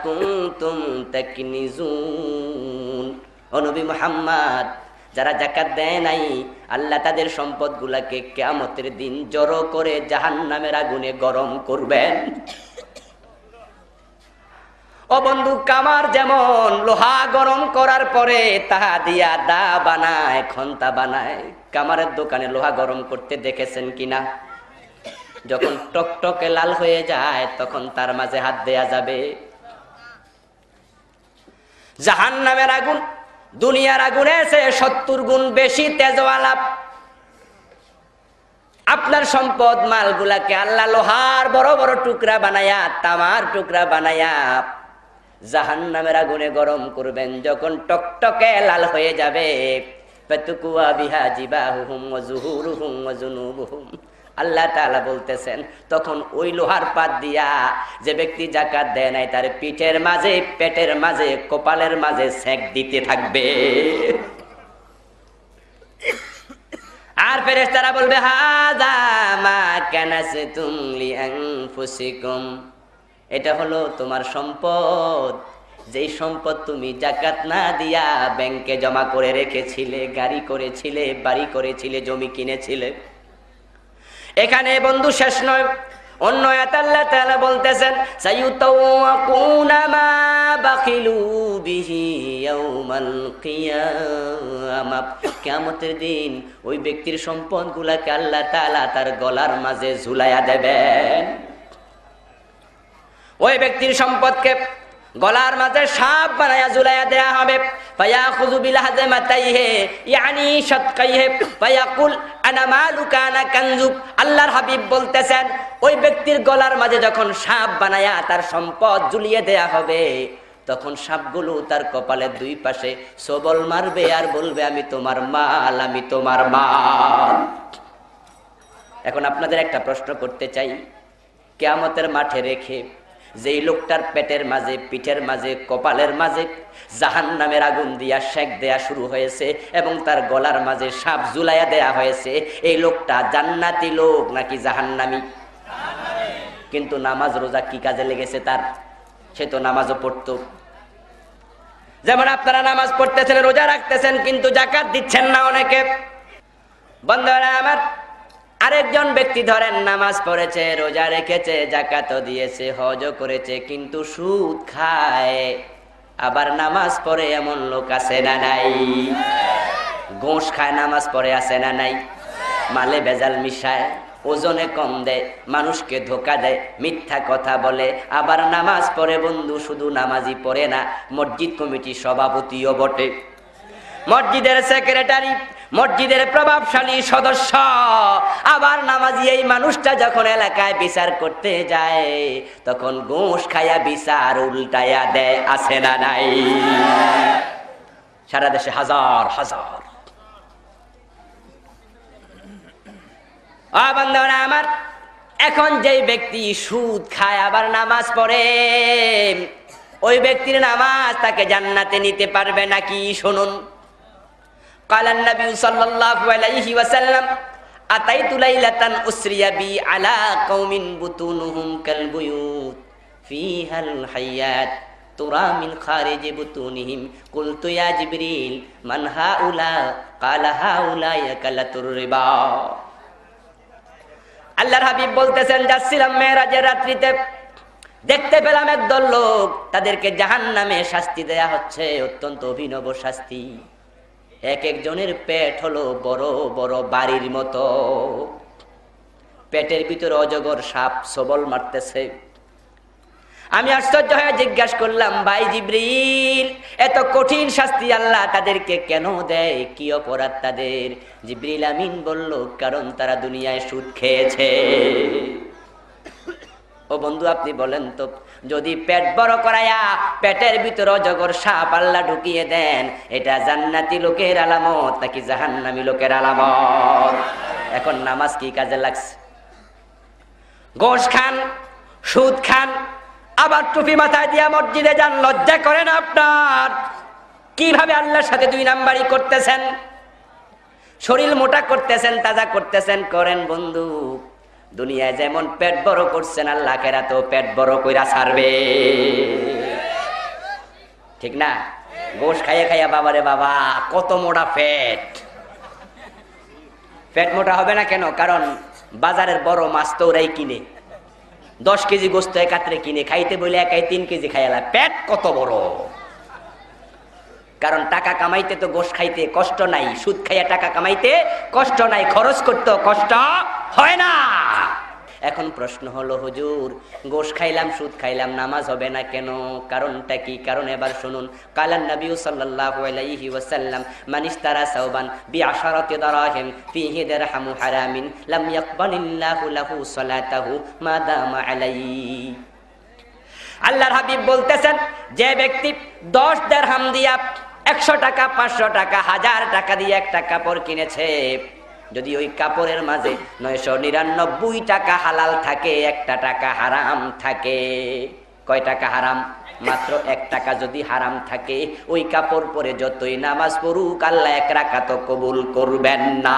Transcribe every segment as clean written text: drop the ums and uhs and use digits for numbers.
কুনতুম তাকনিজুন। ও নবী মুহাম্মদ, যারা যাকাত দেয় নাই, আল্লাহ তাদের সম্পদগুলাকে কিয়ামতের দিন জড়ো করে জাহান্নামের আগুনে গরম করবেন। ও বন্ধু, কামার যেমন লোহা গরম করার পরে তাহা দিয়া দা বানায়, খন্তা বানায়, কামারের দোকানে লোহা গরম করতে দেখেছেন কিনা? যখন টকটকে লাল হয়ে যায় তখন তার মাঝে হাত দেয়া যাবে। জাহান্নামের আগুন দুনিয়ার আগুনে এসে 70 গুণ বেশি তেজওয়ালা। আপনার সম্পদ মালগুলাকে আল্লাহ লোহার বড় বড় টুকরা বানায়া, তামার টুকরা বানায়া জাহান্নামের আগুনে গরম করবেন। যখন টকটকে লাল হয়ে যাবে, ফাতুকুয়া বিহা জিবাহুহুম ওয়া যুহুরুহুম ওয়া জুনুবুহুম, আল্লাহ তাআলা বলতেছেন তখন ওই লোহার পাত দিয়া যে ব্যক্তি যাকাত দেয় নাই তার পিঠের মাঝে, পেটের মাঝে, কপালের মাঝে সেক দিতে থাকবে। আর ফেরেশতারা বলবে হাযা মা কানাসতুম লিআনফুসিকুম, এটা হলো তোমার সম্পদ, যেই সম্পদ তুমি যাকাত না দিয়া ব্যাংকে জমা করে রেখেছিলে, গাড়ি করেছিলে, বাড়ি করেছিলে, জমি কিনেছিলে। এখানে বন্ধু শেষ নয়, অন্য আয়াতে আল্লাহ তাআলা বলতেছেন সায়ুতাওয়াকুনা মা বাখিলু বিহি ইয়াউমাল কিয়ামাহ, কিয়ামতের দিন ওই ব্যক্তির সম্পদগুলোকে আল্লাহ তাআলা তার গলার মাঝে ঝুলাইয়া দেবেন। ওই ব্যক্তির সম্পদকে গলার মাঝে সাপ বানায়া ঝুলাইয়া দেয়া হবে। ফায়াখুযু বিলহাযমাতাইহি ইয়ানি শাদকাইহি ফায়াকুল আনা মালুকা আনা কানজুক। আল্লাহর হাবিব বলতেছেন ওই ব্যক্তির গলার মাঝে যখন সাপ বানায়া তার সম্পদ ঝুলিয়ে দেয়া হবে, তখন সাপগুলো তার কপালের দুই পাশে সবল মারবে আর বলবে আমি তোমার মাল, আমি তোমার মাল। এখন আপনাদের একটা প্রশ্ন করতে চাই, কিয়ামতের মাঠে রেখে যেই লোকটার পেটের মাঝে, পিঠের মাঝে, কপালের মাঝে জাহান্নামের আগুন দিয়া সেক দেয়া শুরু হয়েছে এবং তার গলার মাঝে সাপ ঝুলাইয়া দেয়া হয়েছে, এই লোকটা জান্নাতি লোক নাকি জাহান্নামী? কিন্তু নামাজ রোজা কি কাজে লেগেছে তার? সে তো নামাজও পড়তো। যেমন আপনারা নামাজ পড়তেছেন, রোজা রাখতেছেন, কিন্তু যাকাত দিচ্ছেন না অনেকে। বন্ধুরা আমার, আরেকজন ব্যক্তি ধরেন নামাজ পড়েছে, রোজা রেখেছে, যাকাতও দিয়েছে, হজও করেছে, কিন্তু সুদ খায়, আবার নামাজ পড়ে এমন লোক আছে না নাই? ঘুষ খায়, নামাজ পড়ে আছে না নাই? মালে ভেজাল মিশায়, ওজনে কম দেয়, মানুষকে ধোকা দেয়, মিথ্যা কথা বলে, আবার নামাজ পড়ে। বন্ধু, শুধু নামাজই পড়ে না, মসজিদ কমিটির সভাপতিও বটে, মসজিদের সেক্রেটারি, মসজিদের প্রভাবশালী সদস্য, আবার নামাজি। এই মানুষটা যখন এলাকায় বিচার করতে যায় তখন ঘুষ খায়া বিচার উল্টায়া দেয়, আছে না নাই? সারা দেশে হাজার হাজার। বন্ধুরা আমার, এখন যেই ব্যক্তি সুদ খায় আবার নামাজ পড়ে, ওই ব্যক্তির নামাজ তাকে জান্নাতে নিতে পারবে নাকি? শুনুন, قال النبي صلى الله عليه وسلم أتيت ليلة أسري بي على قوم بطونهم كالبيوت فيها الحيات ترى من خارج بطونهم قلت يا جبريل من هؤلاء قال هؤلاء أكلة الربا। আল্লাহর হাবিব বলতেছেন যাচ্ছিলাম মেরাজের রাত্রিতে, দেখতে পেলাম একদল লোক, তাদেরকে জাহান্নামে শাস্তি দেয়া হচ্ছে, অত্যন্ত অভিনব শাস্তি। এক একজনের পেট হলো বড় বড় বাড়ির মতো, পেটের ভিতরে অজগর সাপ সবল মারতেছে। আমি আশ্চর্য হয়ে জিজ্ঞাসা করলাম, ভাই জিবরিল, এত কঠিন শাস্তি আল্লাহ তাদেরকে কেন দেয়? কি অপরাধ তাদের? জিবরিল আমিন বলল, কারণ তারা দুনিয়ায় সুদ খেয়েছে। ও বন্ধু, আপনি বলেন তো, যদি পেট বড় করায়া পেটের ভিতর অজগর সাপ আল্লাহ ঢুকিয়ে দেন, এটা জান্নাতি লোকের আলামত নাকি জাহান্নামী লোকের আলামত? এখন নামাজ কি কাজে লাগছে? ঘুষ খান, সুদ খান, আবার টুপি মাথায় দিয়া মসজিদে যান, লজ্জা করেন আপনার? কিভাবে আল্লাহর সাথে দুই নাম্বারি করতেছেন? শরীর মোটা করতেছেন, তাজা করতেছেন, করেন বন্ধু। দুনিয়ায় যেমন পেট বড় করছেন, আল্লাহ আখিরাতেও পেট বড় কইরা ছাড়বে। ঠিক না? গোশ খাইয়া খাইয়া বাবারে বাবা কত মোটা পেট মোটা হবে না কেন? কারণ বাজারের বড় মাছ তো ওরাই কিনে, 10 কেজি গোস্ত একাত্রে কিনে খাইতে বলে একাই 3 কেজি খাইয়ালা, পেট কত বড়। কারণ টাকা কামাইতে তো গোশ খাইতে কষ্ট নাই, সুদ খাইয়া টাকা কামাইতে কষ্ট নাই, খরচ করতে কষ্ট হয় না। এখন প্রশ্ন হলো, হুজুর গোশ খাইলাম সুদ খাইলাম নামাজ হবে না কেন? কারণটা কি? কারণ এবার শুনুন। কালান নবী সাল্লাল্লাহু আলাইহি ওয়াসাল্লাম মান ইশতারা সাওবান বিআশারাতি দারাহিম ফিহি দিরহামু হারামিন লাম ইয়াকবালিল্লাহু লাহু সালাতাহু মা দামা আলাইহি। আল্লাহর হাবিব বলতেছেন, যে ব্যক্তি 10 দিরহাম দিয়া 100 টাকা 500 টাকা 1000 টাকা দিয়ে একটা কাপড় কিনেছে, যদি ওই কাপড়ের মাঝে 999 টাকা হালাল থাকে, 1 টাকা হারাম থাকে। কয় টাকা হারাম? মাত্র 1 টাকা যদি হারাম থাকে, ওই কাপড় পরে যতই নামাজ পড়ুক আল্লাহ 1 রাকাত কবুল করবেন না।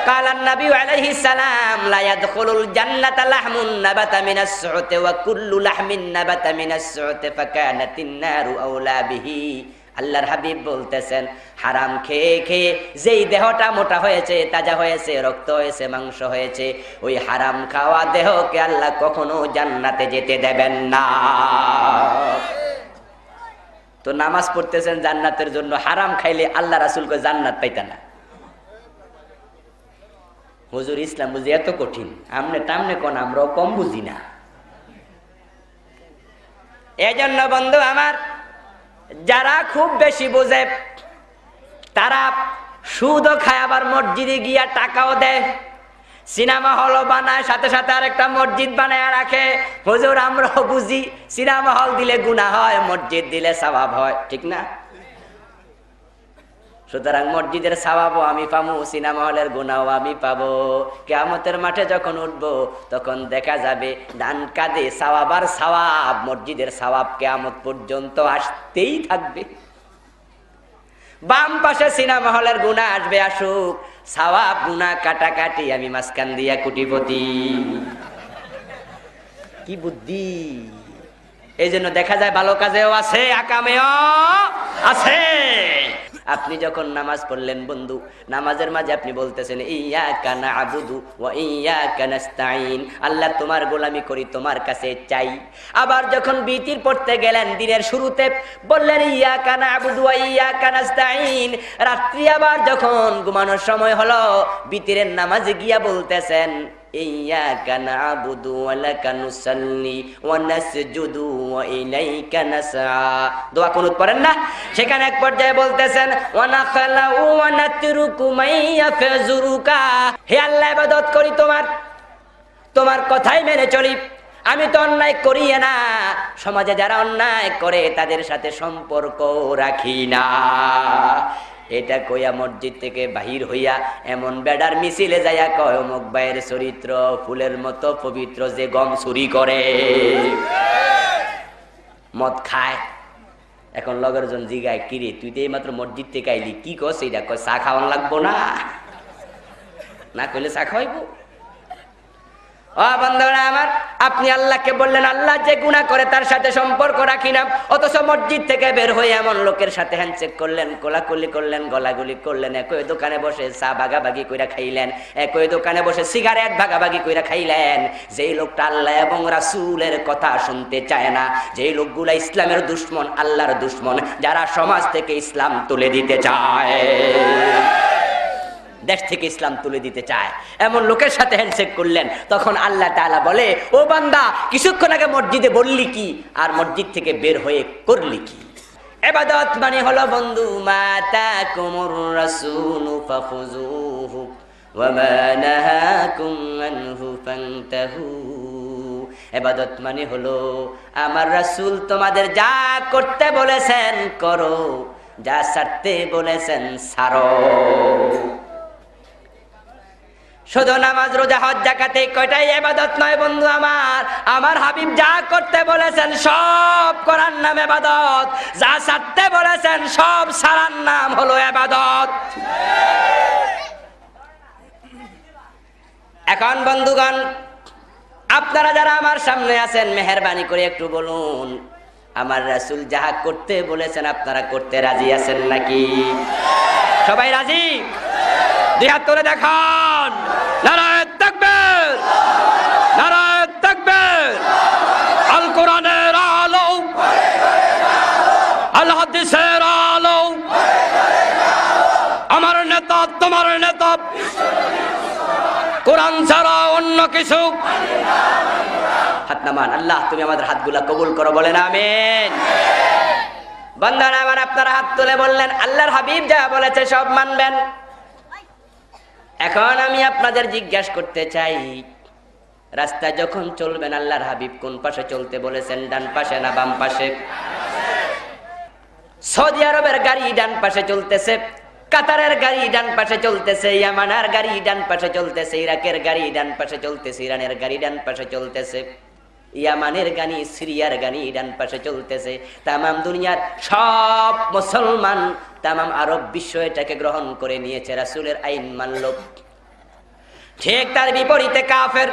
কালান নবী আলাইহিস সালাম লা ইয়াদখুলুল জান্নাতা লাহমুন নাবাতা মিনাস সু'তি ওয়া কুল্লু লাহমিন নাবাতা মিনাস সু'তি ফাকানাতিন নারু আওলা বিহি। আল্লাহর হাবিব বলতেছেন, হারাম খেয়ে খেয়ে যেই দেহটা মোটা হয়েছে, তাজা হয়েছে, রক্ত হয়েছে, মাংস হয়েছে, ওই হারাম খাওয়া দেহকে আল্লাহ কখনো জান্নাতে যেতে দেবেন না। তো নামাজ পড়তেছেন জান্নাতের জন্য, হারাম খাইলে আল্লাহ রাসূলকে জান্নাত পাইতেন না। হুজুর ইসলাম বুঝি এত কঠিন? আমনে টামনে কোন, আমরাও কম বুঝি না। এজন্য বন্ধু আমার, যারা খুব বেশি বোঝে তারা সুদও খায়, আবার মসজিদে গিয়া টাকাও দেয়, সিনেমা হলও বানায়, সাথে সাথে আরেকটা মসজিদ বানায় রাখে। হুজুর আমরাও বুঝি সিনেমা হল দিলে গুনাহ হয়, মসজিদ দিলে সওয়াব হয়, ঠিক না? সুতরাং মসজিদের সওয়াবও আমি পাবো, সিনেমা হলের গুনাহও আমি পাবো। কিয়ামতের মাঠে যখন উঠবো তখন দেখা যাবে ডান কাঁধে সওয়াব আর সওয়াব, মসজিদের সওয়াব কিয়ামত পর্যন্ত আসতেই থাকবে। বাম পাশে সিনেমা হলের গুনাহ আসবে, আসুক, সওয়াব গুনাহ কাটাকাটি, আমি মাঝখান দিয়া কোটিপতি। কি বুদ্ধি! এই জন্য দেখা যায় ভালো কাজেও আছে, আকামেও আছে। আপনি যখন নামাজ পড়লেন বন্ধু, নামাজের মাঝে আপনি বলতেছেন ইয়াকা না'বুদু ওয়া ইয়াকা নাস্তাঈন, আল্লাহ তোমার গোলামি করি, তোমার কাছে চাই। আবার যখন বিতির পড়তে গেলেন দিনের শুরুতে বললেন ইয়াকা না'বুদু ওয়া ইয়াকা নাস্তাঈন। রাত্রি আবার যখন ঘুমানোর সময় হলো, বিতিরের নামাজে গিয়া বলতেছেন ইয়াকা না'বুদু ওয়া লাকা নুসাল্লি ওয়া নাসজুদু ওয়া ইলাইকা নাসআ। দোয়া কুনুত পড়েন না? সেখানে এক পর্যায়ে বলতেছেন ওয়া নাখালাউ ওয়া নাতরুকু মাইয়াফজুরুকা, হে আল্লাহ ইবাদত করি তোমার কথাই মেনে চলি, আমি তো অন্যায় করি না, সমাজে যারা অন্যায় করে তাদের সাথে সম্পর্ক রাখি না। এটা কইয়া মসজিদ থেকে বাহির হইয়া এমন বেডার মিছিলে যাইয়া কয় অমুক ভাইয়ের চরিত্র ফুলের মতো পবিত্র, যে গম চুরি করে, মদ খায়। এখন লগের জন জিগায়, কিরে তুই তো এইমাত্র মসজিদ থেকে আইলি, কি কস? এইটা কয় চা খাওয়ান লাগবো না, না কইলে চা খাওয়াইবো? ও বন্ধুরা আমার, আপনি আল্লাহকে বললেন আল্লাহ যে গুনাহ করে তার সাথে সম্পর্ক রাখি না, অথচ মসজিদ থেকে বের হয়ে এমন লোকের সাথে হ্যান্ডশেক করলেন, কোলাকুলি করলেন, গলাগুলি করলেন, একই দোকানে বসে চা ভাগাভাগি কইরা খাইলেন, একই দোকানে বসে সিগারেট ভাগাভাগি কইরা খাইলেন। যেই লোকটা আল্লাহ এবং রাসূলের কথা শুনতে চায় না, যেই লোকগুলা ইসলামের দুশমন, আল্লাহর দুশমন, যারা সমাজ থেকে ইসলাম তুলে দিতে চায়, দেশ থেকে ইসলাম তুলে দিতে চায়, এমন লোকের সাথে হ্যান্ডশেক করলেন। তখন আল্লাহ তাআলা বলে, ও বান্দা কিছুক্ষণ আগে মসজিদে বললি কি, আর মসজিদ থেকে বের হয়ে করলি কি? ইবাদত মানে হলো বন্ধু মাতাকুমুর রাসূলু ফাখুযুহু ওয়া মা নাহাকুম আনহু ফান্তাহু। ইবাদত মানে হলো আমার রাসূল তোমাদের যা করতে বলেছেন করো, যা ছাড়তে বলেছেন ছাড়ো। শুধু নামাজ রোজা হজ যাকাত এই কয়টাই ইবাদত নয় বন্ধু আমার হাবিব যা করতে বলেছেন সব করার নাম ইবাদত, যা ছাড়তে বলেছেন সব ছাড়ার নাম হলো ইবাদত। এখন বন্ধুগণ, আপনারা যারা আমার সামনে আছেন মেহেরবানি করে একটু বলুন, আমার রাসূল যাহা করতে বলেছেন আপনারা করতে রাজি আছেন নাকি? সবাই রাজি? দুই হাত তুলে দেখান। নারায়ে তাকবীর, নারায়ে তাকবীর। আল কোরআনের আলো, আল হাদিসের আলো, আমার নেতা তোমার নেতা, কোরআন ছাড়া অন্য কিছু। হাত নামান। আল্লাহ তুমি আমাদের হাতগুলা কবুল করো, বলেন আমিন। বান্দারা আমার, আপনারা হাত তুলে বললেন আল্লাহর হাবিব যা বলেছে সব মানবেন। এখন আমি আপনাদের জিজ্ঞাসা করতে চাই, রাস্তায় যখন চলবেন আল্লাহর হাবিব কোন পাশে চলতে বলেছেন, ডান পাশে না বাম পাশে? সৌদি আরবের গাড়ি ডান পাশে চলতেছে, কাতারের গাড়ি ডান পাশে চলতেছে, ইয়ামানের গাড়ি ডান পাশে চলতেছে, ইরাকের গাড়ি ডান পাশে চলতেছে, ইরানের গাড়ি ডান পাশে চলতেছে, ইয়ামানের গানি, সিরিয়ার গানি ডান পাশে চলতেছে। তামাম দুনিয়ার সব মুসলমান, তামাম আরব বিশ্ব এটাকে গ্রহণ করে নিয়েছে, রাসূলের আইন মানল। ঠিক তার বিপরীতে কাফের,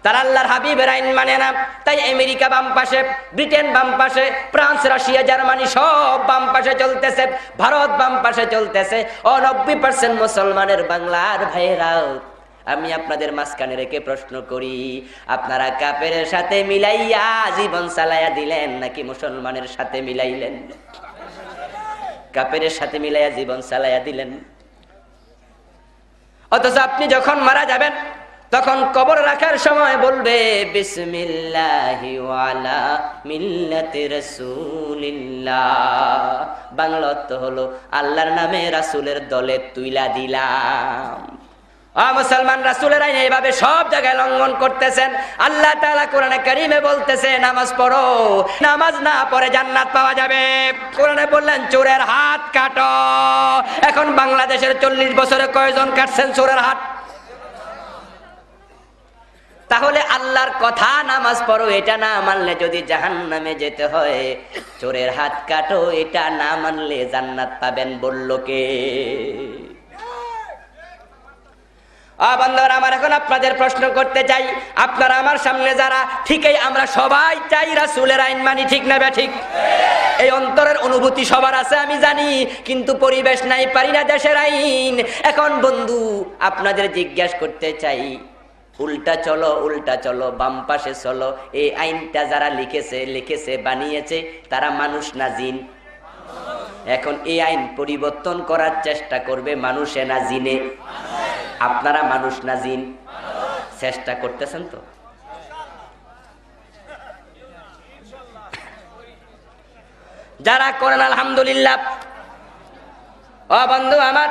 তারা আল্লাহর হাবিবের আইন মানে না। তাই আমেরিকা বাম পাশে, ব্রিটেন বাম পাশে, ফ্রান্স, রাশিয়া, জার্মানি সব বাম পাশে চলতেছে, ভারত বাম পাশে চলতেছে। ও 90% মুসলমানের বাংলার ভাইয়েরাও, আমি আপনাদের মাঝখানে রেখে প্রশ্ন করি, আপনারা কাফেরের সাথে মিলাইয়া জীবন চালাইয়া দিলেন নাকি মুসলমানের সাথে মিলাইলেন? কাফেরের সাথে মিলাইয়া জীবন চালাইয়া দিলেন। অথচ আপনি যখন মারা যাবেন তখন কবর রাখার সময় বলবে বিসমিল্লাহি ওয়ালা মিল্লাতি রাসূলিল্লাহ। বাংলা অর্থ হলো আল্লাহর নামে রাসূলের দলে তুইলা দিলাম। মুসলমান রাসূলের আইন এইভাবে সব জায়গায় লঙ্ঘন করতেছেন। আল্লাহ তাআলা কোরআনে কারীমে বলতেছে নামাজ পড়ো, নামাজ না পড়ে জান্নাত পাওয়া যাবে। কোরআনে বললেন চোরের হাত কাটো। এখন বাংলাদেশের 40 বছরে কয়জন কাটছেন চোরের হাত? তাহলে আল্লাহর কথা নামাজ পড়ো এটা না মানলে যদি জাহান্নামে যেতে হয়, চোরের হাত কাটো এটা না মানলে জান্নাত পাবেন বলল কে? বান্দারা আমার, এখন আপনাদের প্রশ্ন করতে চাই, আপনারা আমার সামনে যারা, ঠিকই আমরা সবাই চাই রাসূলের আইন মানি, ঠিক না ঠিক? এই অন্তরের অনুভূতি সবার আছে আমি জানি, কিন্তু পরিবেশ নাই, পারি না দেশের আইন। এখন বন্ধু আপনাদের জিজ্ঞাসা করতে চাই, উল্টা চলো, উল্টা চলো, বাম পাশে চলো, এই আইনটা যারা লিখেছে বানিয়েছে তারা মানুষ না জিন? এখন এই আইন পরিবর্তন করার চেষ্টা করবে মানুষে না জিনে? আপনারা মানুষ না জিন? চেষ্টা করতেছেন তো? যারা করেন আলহামদুলিল্লাহ। ও বন্ধু আমার,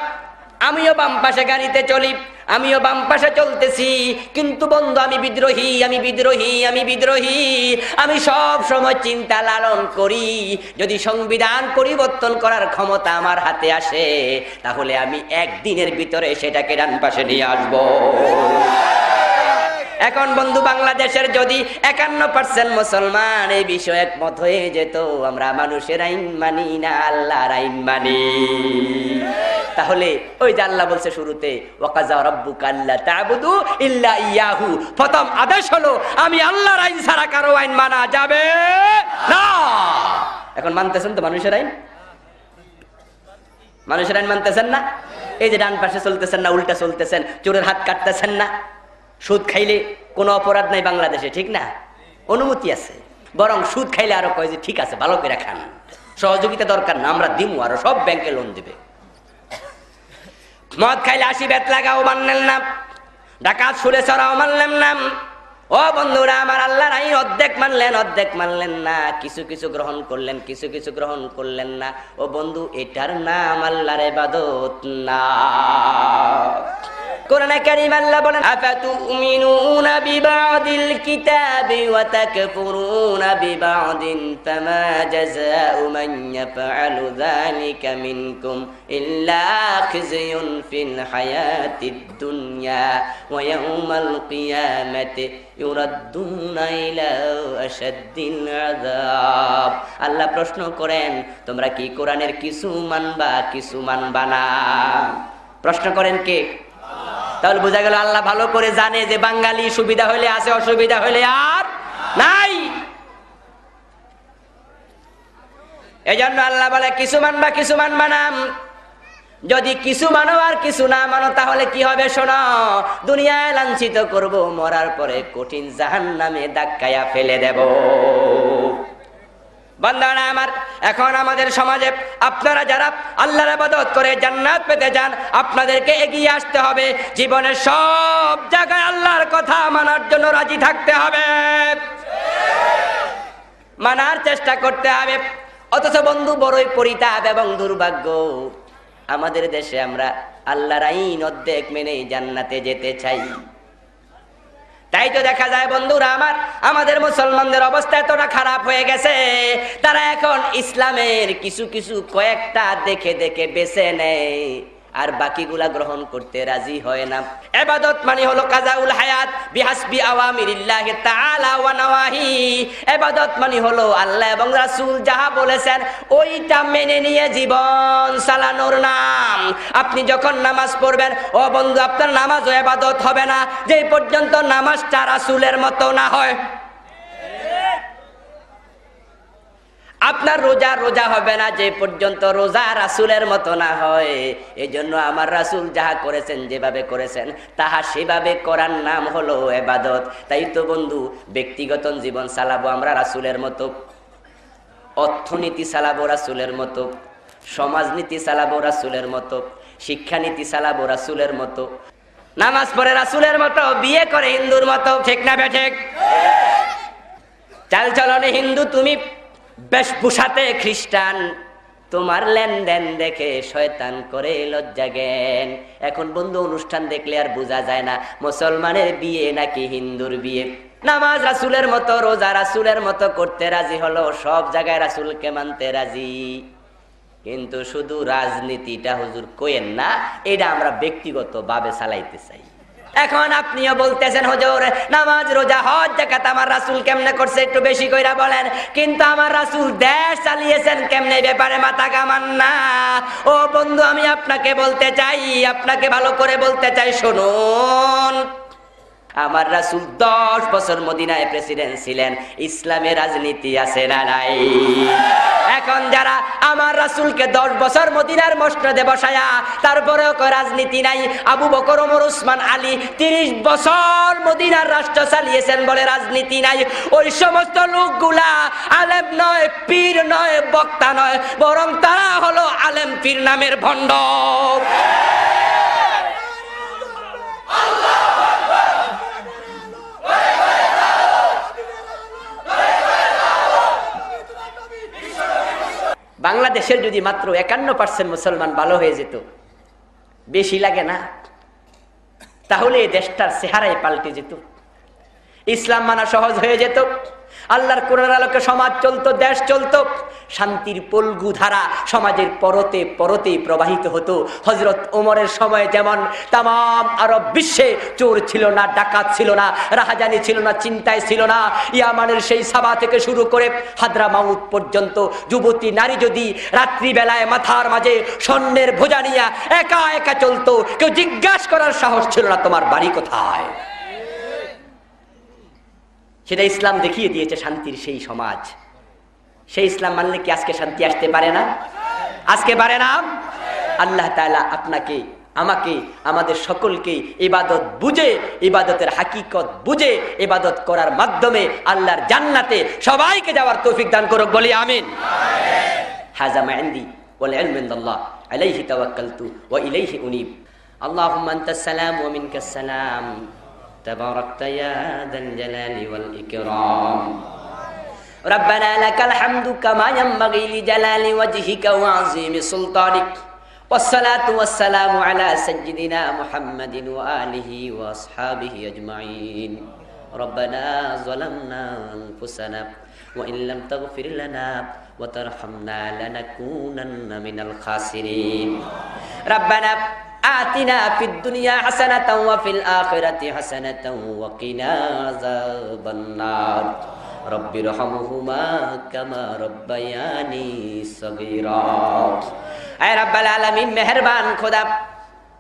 আমিও বাম পাশে গাড়িতে চলি, আমিও বাম পাশে চলতেছি, কিন্তু বন্ধু আমি বিদ্রোহী, আমি বিদ্রোহী, আমি বিদ্রোহী। আমি সব সময় চিন্তা লালন করি, যদি সংবিধান পরিবর্তন করার ক্ষমতা আমার হাতে আসে তাহলে আমি একদিনের ভিতরে সেটাকে ডান পাশে নিয়ে আসবো। এখন বন্ধু বাংলাদেশের যদি 51% মুসলমান এই বিষয়ে একমত হয়ে যেত, আমরা মানুষের আইন মানি না আল্লাহর আইন মানি, তাহলে ওই যে আল্লাহ বলছে শুরুতে ওয়াকাযা রাব্বুকা আল্লা তা'বুদু ইল্লা ইয়াহু, প্রথম আদেশ হলো আমি আল্লাহর আইন ছাড়া কারো আইন মানা যাবে না। এখন মানতেছেন তো মানুষের আইন? মানুষের আইন মানতেছেন না? এই যে ডান পাশে চলতেছেন না, উল্টা চলতেছেন, চোরের হাত কাটতেছেন না, সুদ খাইলে কোনো অপরাধ নাই বাংলাদেশে, ঠিক না? অনুমতি আছে, বরং সুদ খাইলে আরো কয় যে ঠিক আছে ভালো করে খান, সহযোগিতা দরকার না, আমরা দিমু, আরো সব ব্যাংকে লোন দিবে। মদ খাইলে 80 বেত লাগাও মানলেন না, ডাকাত সুরে চড়াও মানলেন না। ও বন্ধুরা আমার, আল্লাহর আইন অর্ধেক মানলেন, অর্ধেক মানলেন না, কিছু কিছু গ্রহণ করলেন, কিছু কিছু গ্রহণ করলেন না। ও বন্ধু, এটার নাম আল্লাহর ইবাদত না। কোরআনে কারীম আল্লাহ বলেন আফাতুমিনুনা বিবাদিল কিতাবি ওয়া তাকফুরুনা বিবাদিন ফামা জাযাউ মান ইয়াফআলু যালিকা মিনকুম ইল্লা খিzyun ফিল হায়াতিদ দুনিয়া ওয়া ইয়াউমাল কিয়ামাতি ইউরাদ্দুনা ইলা আশাদ্দিল আযাব। আল্লাহ প্রশ্ন করেন তোমরা কি কোরআনের কিছু মানবা কিছু মানবা না? প্রশ্ন করেন কে? তাহলে বোঝা গেল আল্লাহ ভালো করে জানে যে বাঙালি সুবিধা হইলে আছে, অসুবিধা হইলে আর নাই। এজন্য আল্লাহ বলে কিছু মানবা কিছু মানবা না। যদি কিছু মানো আর কিছু না মানো তাহলে কি হবে শোনো, দুনিয়ায় লাঞ্ছিত করব, মরার পরে কঠিন জাহান্নামে ধাক্কায়া ফেলে দেব। বান্দারা আমার, এখন আমাদের সমাজে আপনারা যারা আল্লাহর ইবাদত করে জান্নাত পেতে চান, আপনাদেরকে এগিয়ে আসতে হবে, জীবনের সব জায়গায় আল্লাহর কথা মানার জন্য রাজি থাকতে হবে, মানার চেষ্টা করতে হবে। অথচ বন্ধু বড়ই পরিতাপ এবং দুর্ভাগ্য, আমাদের দেশে আমরা আল্লাহর আইন অর্ধেক মেনে জান্নাতে যেতে চাই। তাই তো দেখা যায় বন্ধুরা আমার, আমাদের মুসলমানদের অবস্থা এতটা খারাপ হয়ে গেছে, তারা এখন ইসলামের কিছু কিছু কয়েকটা দেখে দেখে বেছে নেয়, আর বাকিগুলা গ্রহণ করতে রাজি হয় না। ইবাদত মানে হলো কাজাউল হায়াত বিহাসবি আওয়ামিরিল্লাহি তাআলা ওয়া নওয়াহি। ইবাদত মানে হলো আল্লাহ এবং রাসূল যাহা বলেছেন ওইটা মেনে নিয়ে জীবন চালানোর নাম। আপনি যখন নামাজ পড়বেন, ও বন্ধু, আপনার নামাজও ইবাদত হবে না যে পর্যন্ত নামাজটা রাসূলের মতো না হয়। আপনার রোজা হবে না যে পর্যন্ত রোজা রাসূলের মতো না হয়। এজন্য আমার রাসূল যাহা করেছেন, যেভাবে করেছেন, তাহা সেভাবে করার নাম হলো ইবাদত। তাই তো বন্ধু, ব্যক্তিগত জীবন চালাবো আমরা রাসূলের মতো, অর্থনীতি চালাবো রাসূলের মতো, সমাজনীতি চালাবো রাসূলের মতো, শিক্ষানীতি চালাবো রাসূলের মতো, নামাজ পড়ে রাসূলের মতো, বিয়ে করে হিন্দুর মতো, ঠিক না বেঠিক? চালচলনে হিন্দু তুমি, বেশভূষাতে খ্রিস্টান, তোমার লেনদেন দেখে শয়তান করে লজ্জা জ্ঞান। এখন বন্ধু, অনুষ্ঠান দেখলে আর বোঝা যায় না মুসলমানের বিয়ে নাকি হিন্দুর বিয়ে। নামাজ রাসূলের মতো, রোজা রাসূলের মতো করতে রাজি হলো, সব জায়গায় রাসূলকে মানতে রাজি, কিন্তু শুধু রাজনীতিটা হুজুর কইেন না, এটা আমরা ব্যক্তিগত ভাবে চালাইতে চাই। এখন আপনিও বলতেছেন হুজুর নামাজ রোজা হজ যাকাত আমার রাসূল কেমনে করছে একটু বেশি কইরা বলেন, কিন্তু আমার রাসূল দেশ চালিয়েছেন কেমনে, ব্যাপারে মাথা কামান না। ও বন্ধু, আমি আপনাকে বলতে চাই, আপনাকে ভালো করে বলতে চাই, শুনুন, আমার রাসূল 10 বছর মদিনায় প্রেসিডেন্ট ছিলেন, ইসলামে রাজনীতি আছে না নাই? এখন যারা আমার রাসূলকে 10 বছর মদিনার মসনদে বসায়া তারপরেও রাজনীতি নাই, আবু বকর, ওমর, উসমান, আলী 30 বছর মদিনার রাষ্ট্র চালিয়েছেন বলে রাজনীতি নাই, ওই সমস্ত লোকগুলা আলেম নয়, পীর নয়, বক্তা নয়, বরং তারা হলো আলেম পীর নামের ভণ্ড। বাংলাদেশের যদি মাত্র 51% মুসলমান ভালো হয়ে যেত, বেশি লাগে না? তাহলে এই দেশটার চেহারাই পাল্টে যেত, ইসলাম মানা সহজ হয়ে যেত, আল্লাহর কোরআনের আলোকে সমাজ চলতো, দেশ চলতো, শান্তির পলগু ধারা সমাজের পরতে পরতে প্রবাহিত হতো। হযরত ওমরের সময় যেমন তামাম আরব বিশ্বে চোর ছিল না, ডাকাত ছিল না, রাহাজানি ছিল না, চিন্তায় ছিল না, ইয়ামানের সেই সাবা থেকে শুরু করে হাদ্রামাউত পর্যন্ত যুবতী নারী যদি রাত্রিবেলায় মাথার মাঝে স্বর্ণের বোঝা নিয়ে একা একা চলতো, কেউ জিজ্ঞাসা করার সাহস ছিল না তোমার বাড়ি কোথায়। সেটা ইসলাম দেখিয়ে দিয়েছে শান্তির সেই সমাজ। সেই ইসলাম মানলে কি আজকে শান্তি আসতে পারে না? আজকে পারে না? আল্লাহ তাআলা আপনাকে, আমাকে, আমাদের সকলকে ইবাদত বুঝে, ইবাদতের হাকিকত বুঝে ইবাদত করার মাধ্যমে আল্লাহর জান্নাতে সবাইকে যাওয়ার তৌফিক দান করুক, বলি আমিন। হাযা মা ইনদি ওয়াল ইলমু ইনদাল্লাহ আলাইহি তাওয়াক্কালতু ওয়া ইলাইহি উনীব। আল্লাহুম্মা আনতাস সালাম ওয়া মিনকাস সালাম تباركت يا ذا الجلال والإكرام ربنا لك الحمد كما ينبغي لجلال وجهك وعظيم سلطانك والصلاة والسلام على سيدنا محمد وآله وأصحابه أجمعين ربنا ظلمنا أنفسنا وإن لم تغفر لنا وترحمنا لنكونن من الخاسرين ربنا آتنا في الدنيا حسنة وفي الآخرة حسنة وقنا عذاب النار رب ارحمهما كما ربياني صغيرا اے رب العالمین মেহেরবান খোদা,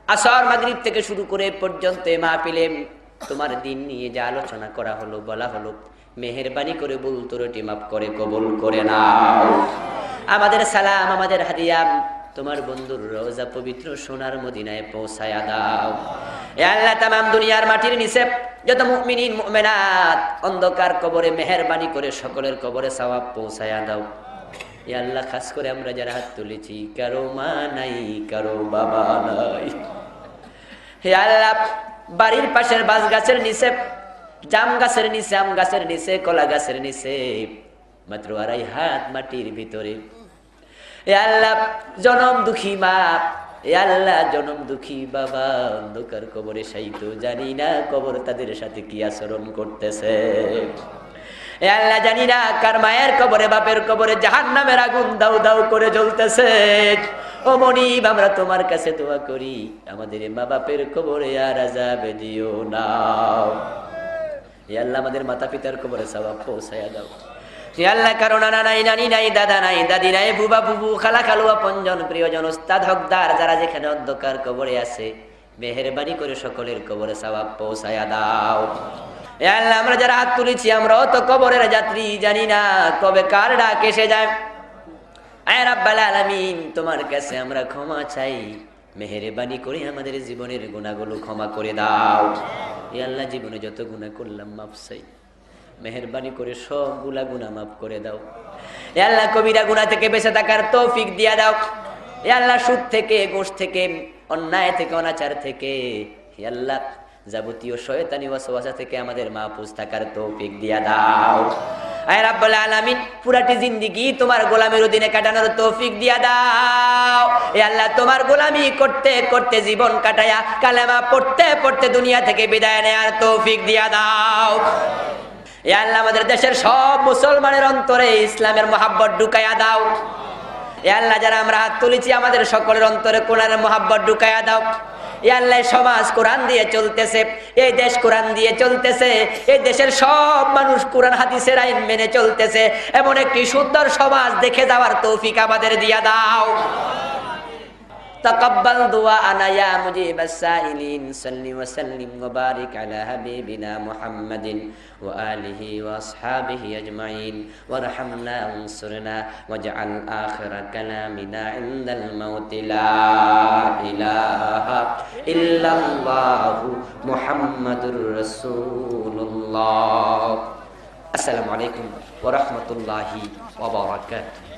আসর মাগরিব থেকে শুরু করে পর্যন্ত মাহফিলে তোমার দিন নিয়ে যে আলোচনা করা হলো, বলা হলো, মেহেরবানি করে ভুল ত্রুটি মাফ করে কবুল করে নাও। আমাদের সালাম, আমাদের হাদিয়া তোমার বন্ধুর রওজা পবিত্র সোনার মদিনায় পৌঁছায়া দাও। এ আল্লাহ, তামাম দুনিয়ার মাটির নিচে যত মুমিনিন মুমিনাত অন্ধকার কবরে মেহেরবানি করে সকলের কবরে সওয়াব পৌঁছায়া দাও। এ আল্লাহ, খাস করে আমরা যারা হাত তুলেছি, কারো মা নাই, কারো বাবা নাই। হে আল্লাহ, বাড়ির পাশের বাঁশ গাছের নিচে, জাম গাছের নিচে, আম গাছের নিচে, কলা গাছের নিচে মাত্র 2.5 হাত মাটির ভিতরে এ আল্লাহ জনম দুঃখী মা, এ আল্লাহ জনম দুঃখী বাবা অন্ধকার কবরে শায়িত, জানি না কবর তাদের সাথে কি আচরণ করতেছে। এ আল্লাহ, জানি না কার মায়ের কবরে বাপের কবরে জাহান্নামের আগুন দাউ দাউ করে জ্বলতেছে। ও মনিব, আমরা তোমার কাছে দোয়া করি, আমাদের মা বাপের কবরে আর আযাব দিও না। এ আল্লাহ, আমাদের মাতা পিতার কবরে সওয়াব পৌঁছায়া দাও। হে আল্লাহ, কারো নানা নাই, নানি নাই, দাদা নাই, দাদি নাই, বুবা বুবু, খালা খালু, আপনজন, প্রিয়জন, উস্তাদ হকদার যারা যেখানে অন্ধকার কবরে আছে, মেহেরবানি করে সকলের কবরে সওয়াব পৌঁছায়া দাও। হে আল্লাহ, আমরা যারা হাত তুলেছি, আমরাও তো কবরের যাত্রী, জানি না কবে কার ডাক এসে যায়। আয় রাব্বাল আলামিন, তোমার কাছে আমরা ক্ষমা চাই, মেহেরবানি করে আমাদের জীবনের গুনাহগুলো ক্ষমা করে দাও। হে আল্লাহ, জীবনে যত গুনাহ করলাম মাফ চাই, মেহেরবানি করে সবগুলা গুনাহ মাফ করে দাও। এ আল্লাহ, কবিরা গুনাহ থেকে বেঁচে থাকার তৌফিক দিয়া দাও। এ আল্লাহ, সুদ থেকে, ঘুষ থেকে, অন্যায় থেকে, অনাচার থেকে, হে আল্লাহ যাবতীয় শয়তানি ওয়াসওয়াসা থেকে আমাদের মাহফুজ থাকার তৌফিক দিয়া দাও। আয় রাব্বুল আলামিন, পুরাটি জিন্দেগি তোমার গোলামির অধীনে কাটানোর তৌফিক দিয়া দাও। এ আল্লাহ, তোমার গোলামি করতে করতে জীবন কাটায়া কালেমা পড়তে পড়তে দুনিয়া থেকে বিদায় নেয়ার তৌফিক দিয়া দাও। এ আল্লাহ, আমাদের দেশের সব মুসলমানের অন্তরে ইসলামের মহাব্বত ঢুকাইয়া দাও। এ আল্লাহ, যারা আমরা হাত তুলেছি, আমাদের সকলের অন্তরে কোরআনের মহাব্বত ঢুকাইয়া দাও। এ আল্লাহ, সমাজ কোরআন দিয়ে চলতেছে, এই দেশ কোরআন দিয়ে চলতেছে, এই দেশের সব মানুষ কোরআন হাদিসের আইন মেনে চলতেছে, এমন একটি সুন্দর সমাজ দেখে যাওয়ার তৌফিক আমাদের দিয়া দাও। تقبل دعاءنا يا مجيب السائلين صل وسلم وبارك على حبيبنا محمد وآله وأصحابه أجمعين وارحمنا وانصرنا واجعل آخر كلامنا عند الموت لا إله إلا الله محمد رسول الله. السلام عليكم ورحمة الله وبركاته.